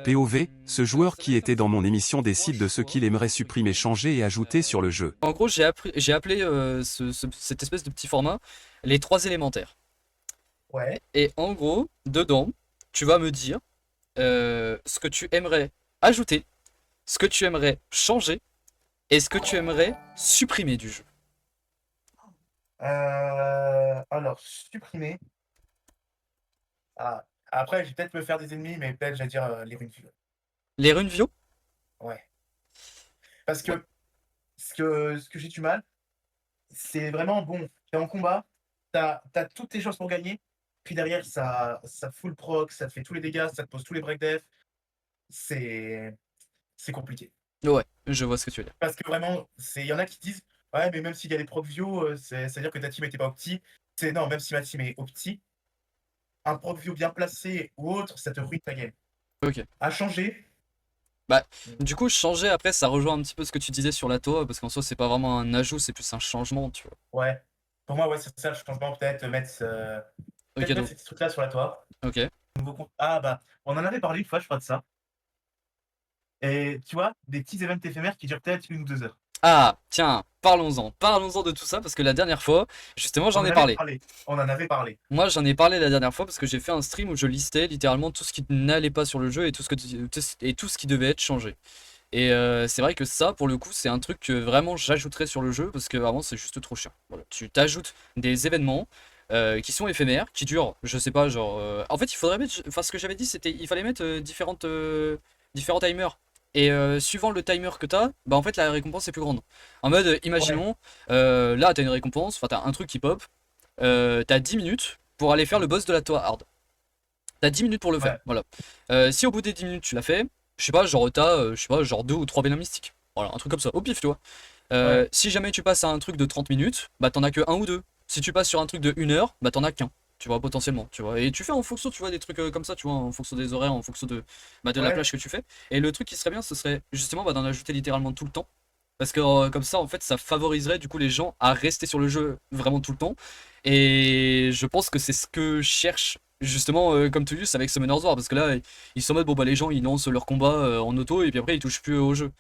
POV, ce joueur qui était dans mon émission décide de ce qu'il aimerait supprimer, changer et ajouter sur le jeu. En gros, j'ai appelé cette espèce de petit format les 3 élémentaires. Ouais. Et en gros, dedans, tu vas me dire ce que tu aimerais ajouter, ce que tu aimerais changer et ce que tu aimerais supprimer du jeu. Alors, supprimer. Ah. Après, je vais peut-être me faire des ennemis, mais peut-être, j'allais dire les runes view. Les runes Vio? Ouais. Parce que Ouais. ce que j'ai du mal, c'est vraiment bon. T'es en combat, t'as toutes tes chances pour gagner, puis derrière, ça full proc, ça te fait tous les dégâts, ça te pose tous les break def. C'est compliqué. Ouais, je vois ce que tu veux dire. Parce que vraiment, il y en a qui disent ouais, mais même s'il y a des proc view, c'est-à-dire que ta team était pas opti. C'est non, même si ma team est opti, un proc view bien placé ou autre, ça te ruine ta game. Ok. À changer. Bah, du coup, changer après, ça rejoint un petit peu ce que tu disais sur la Toa, parce qu'en soi, c'est pas vraiment un ajout, c'est plus un changement, tu vois. Ouais. Pour moi, ouais, c'est ça le changement. Peut-être mettre, Ok, peut-être mettre donc, ces petits trucs-là sur la toit. ok. Nouveau compte. Ah, bah, on en avait parlé une fois, je crois, de ça. Et tu vois, des petits événements éphémères qui durent peut-être 1 ou 2 heures. Ah, tiens, parlons-en de tout ça, parce que la dernière fois, justement, j'en ai parlé. On en avait parlé. Moi, j'en ai parlé la dernière fois parce que j'ai fait un stream où je listais littéralement tout ce qui n'allait pas sur le jeu et tout ce qui devait être changé. Et c'est vrai que ça, pour le coup, c'est un truc que vraiment j'ajouterais sur le jeu parce que vraiment c'est juste trop chiant. Voilà. Tu t'ajoutes des événements qui sont éphémères, qui durent, je sais pas, genre. En fait, il faudrait mettre. Enfin, ce que j'avais dit, c'était il fallait mettre différents timers. Et suivant le timer que t'as, bah en fait la récompense est plus grande. En mode, imaginons, là t'as une récompense, enfin t'as un truc qui pop, t'as 10 minutes pour aller faire le boss de la Toa Hard. T'as 10 minutes pour le faire, Ouais. voilà. Si au bout des 10 minutes tu l'as fait, je sais pas, genre t'as, je sais pas, genre 2 ou 3 vélins mystiques. Voilà, un truc comme ça, au pif, tu vois. Ouais. Si jamais tu passes à un truc de 30 minutes, bah t'en as que un ou deux. Si tu passes sur un truc de 1 heure, bah t'en as qu'un. Tu vois, potentiellement, tu vois. Et tu fais en fonction, tu vois, des trucs comme ça, tu vois, en fonction des horaires, en fonction de la Ouais. plage que tu fais. Et le truc qui serait bien, ce serait justement bah, d'en ajouter littéralement tout le temps. Parce que comme ça, en fait, ça favoriserait du coup les gens à rester sur le jeu vraiment tout le temps. Et je pense que c'est ce que cherche justement, comme tu dis, avec Summoner's War. Parce que là, ils sont en mode, bon bah les gens ils lancent leur combat en auto et puis après ils touchent plus au jeu.